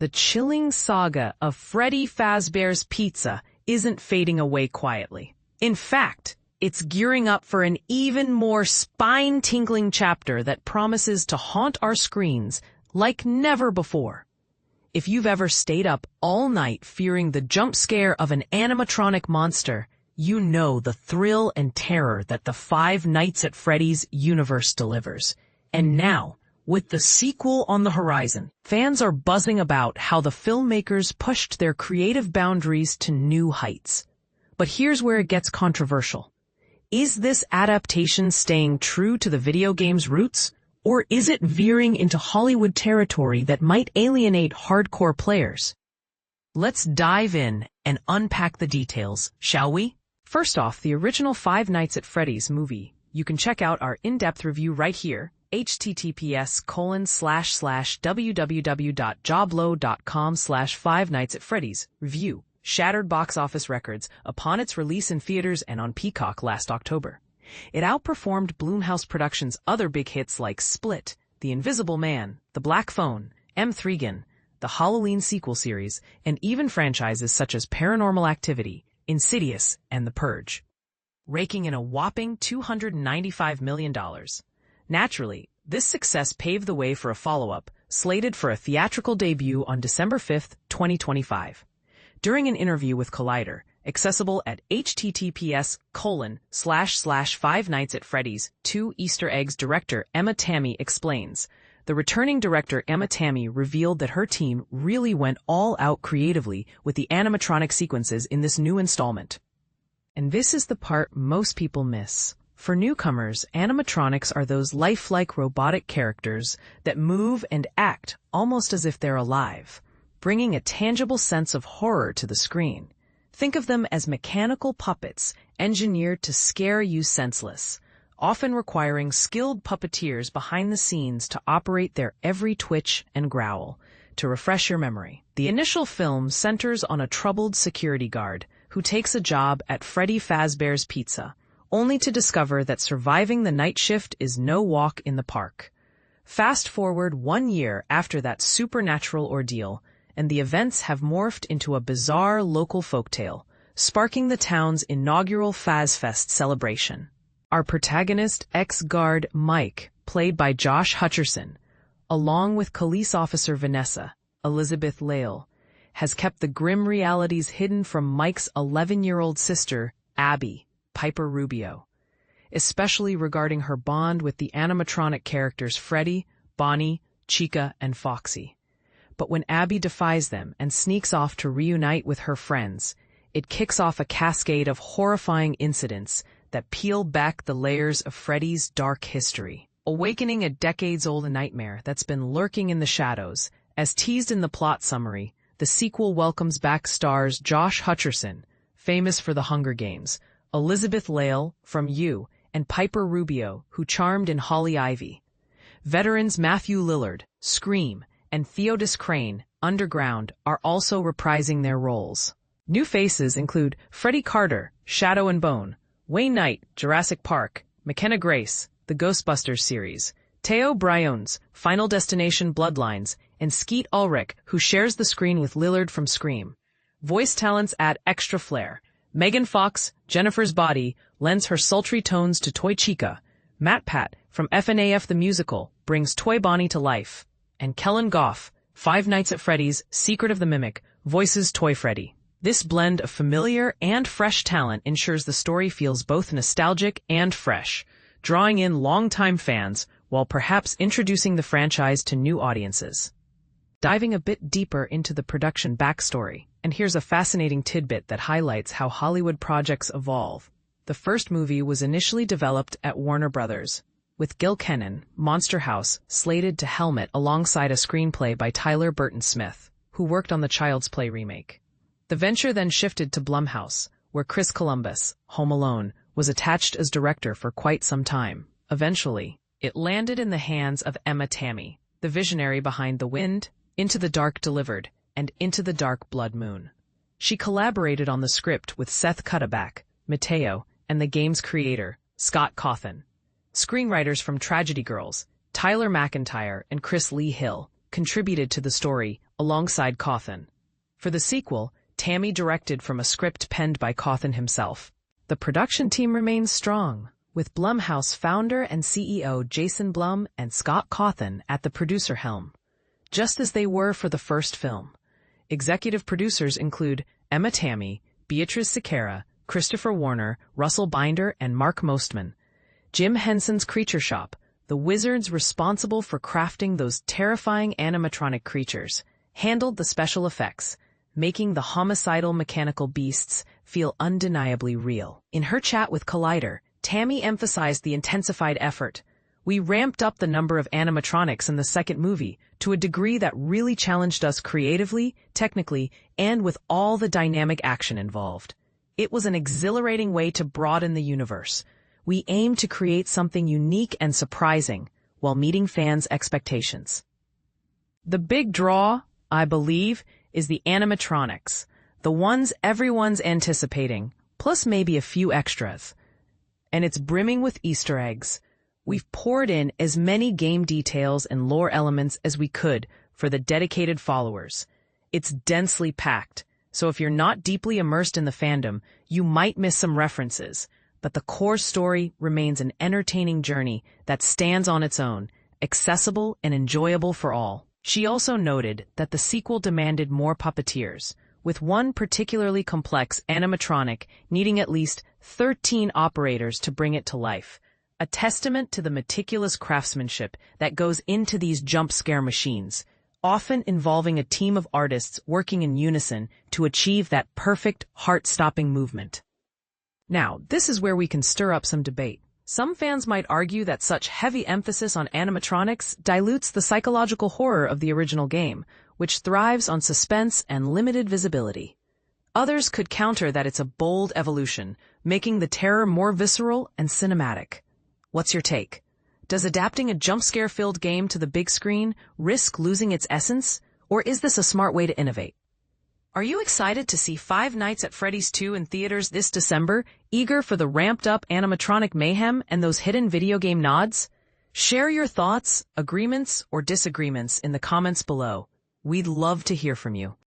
The chilling saga of Freddy Fazbear's Pizza isn't fading away quietly. In fact, it's gearing up for an even more spine-tingling chapter that promises to haunt our screens like never before. If you've ever stayed up all night fearing the jump scare of an animatronic monster, you know the thrill and terror that the Five Nights at Freddy's universe delivers. And now, with the sequel on the horizon, fans are buzzing about how the filmmakers pushed their creative boundaries to new heights. But here's where it gets controversial. Is this adaptation staying true to the video game's roots? Or is it veering into Hollywood territory that might alienate hardcore players? Let's dive in and unpack the details, shall we? First off, the original Five Nights at Freddy's movie. You can check out our in-depth review right here, https://www.joblo.com/Five Nights at Freddy's review. Shattered box office records upon its release in theaters and on Peacock last October. It outperformed Blumhouse Productions' other big hits like Split, The Invisible Man, The Black Phone, M3gan, the Halloween sequel series, and even franchises such as Paranormal Activity, Insidious, and The Purge, raking in a whopping $295 million. Naturally, this success paved the way for a follow-up, slated for a theatrical debut on December 5, 2025. During an interview with Collider, accessible at https://Five Nights at Freddy's 2 Easter Eggs, director Emma Tammi explains. The returning director Emma Tammi revealed that her team really went all out creatively with the animatronic sequences in this new installment. And this is the part most people miss. For newcomers, animatronics are those lifelike robotic characters that move and act almost as if they're alive, bringing a tangible sense of horror to the screen. Think of them as mechanical puppets engineered to scare you senseless, often requiring skilled puppeteers behind the scenes to operate their every twitch and growl. To refresh your memory, the initial film centers on a troubled security guard who takes a job at Freddy Fazbear's Pizza, only to discover that surviving the night shift is no walk in the park. Fast forward 1 year after that supernatural ordeal, and the events have morphed into a bizarre local folktale, sparking the town's inaugural FazFest celebration. Our protagonist, ex-guard Mike, played by Josh Hutcherson, along with police officer Vanessa, Elizabeth Lail, has kept the grim realities hidden from Mike's 11-year-old sister, Abby, Piper Rubio, especially regarding her bond with the animatronic characters Freddy, Bonnie, Chica, and Foxy. But when Abby defies them and sneaks off to reunite with her friends, it kicks off a cascade of horrifying incidents that peel back the layers of Freddy's dark history, awakening a decades-old nightmare that's been lurking in the shadows. As teased in the plot summary, the sequel welcomes back stars Josh Hutcherson, famous for The Hunger Games, Elizabeth Lail from You, and Piper Rubio, who charmed in Holly Ivy. Veterans Matthew Lillard, Scream, and Theodis Crane, Underground, are also reprising their roles. New faces include Freddie Carter, Shadow and Bone, Wayne Knight, Jurassic Park, McKenna Grace, The Ghostbusters series, Teo Briones, Final Destination Bloodlines, and Skeet Ulrich, who shares the screen with Lillard from Scream. Voice talents add extra flair. Megan Fox, Jennifer's Body, lends her sultry tones to Toy Chica. Matt Pat, from FNAF the Musical, brings Toy Bonnie to life. And Kellen Goff, Five Nights at Freddy's, Secret of the Mimic, voices Toy Freddy. This blend of familiar and fresh talent ensures the story feels both nostalgic and fresh, drawing in longtime fans while perhaps introducing the franchise to new audiences. Diving a bit deeper into the production backstory, and here's a fascinating tidbit that highlights how Hollywood projects evolve. The first movie was initially developed at Warner Brothers, with Gil Kenan, Monster House, slated to helmet alongside a screenplay by Tyler Burton Smith, who worked on the Child's Play remake. The venture then shifted to Blumhouse, where Chris Columbus, Home Alone, was attached as director for quite some time. Eventually, it landed in the hands of Emma Tammi, the visionary behind The Wind, Into the Dark Delivered, and Into the Dark Blood Moon. She collaborated on the script with Seth Cuddeback, Mateo, and the game's creator, Scott Cawthon. Screenwriters from Tragedy Girls, Tyler McIntyre and Chris Lee Hill, contributed to the story alongside Cawthon. For the sequel, Tammi directed from a script penned by Cawthon himself. The production team remains strong, with Blumhouse founder and CEO Jason Blum and Scott Cawthon at the producer helm, just as they were for the first film. Executive producers include Emma Tammi, Beatrice Sequeira, Christopher Warner, Russell Binder, and Mark Mostman. Jim Henson's Creature Shop, the wizards responsible for crafting those terrifying animatronic creatures, handled the special effects, making the homicidal mechanical beasts feel undeniably real. In her chat with Collider, Tammi emphasized the intensified effort. We ramped up the number of animatronics in the second movie to a degree that really challenged us creatively, technically, and with all the dynamic action involved. It was an exhilarating way to broaden the universe. We aimed to create something unique and surprising while meeting fans' expectations. The big draw, I believe, is the animatronics, the ones everyone's anticipating, plus maybe a few extras. And it's brimming with Easter eggs. We've poured in as many game details and lore elements as we could for the dedicated followers. It's densely packed, so if you're not deeply immersed in the fandom, you might miss some references, but the core story remains an entertaining journey that stands on its own, accessible and enjoyable for all. She also noted that the sequel demanded more puppeteers, with one particularly complex animatronic needing at least 13 operators to bring it to life, a testament to the meticulous craftsmanship that goes into these jump-scare machines, often involving a team of artists working in unison to achieve that perfect, heart-stopping movement. Now, this is where we can stir up some debate. Some fans might argue that such heavy emphasis on animatronics dilutes the psychological horror of the original game, which thrives on suspense and limited visibility. Others could counter that it's a bold evolution, making the terror more visceral and cinematic. What's your take? Does adapting a jump-scare-filled game to the big screen risk losing its essence, or is this a smart way to innovate? Are you excited to see Five Nights at Freddy's 2 in theaters this December, eager for the ramped-up animatronic mayhem and those hidden video game nods? Share your thoughts, agreements, or disagreements in the comments below. We'd love to hear from you.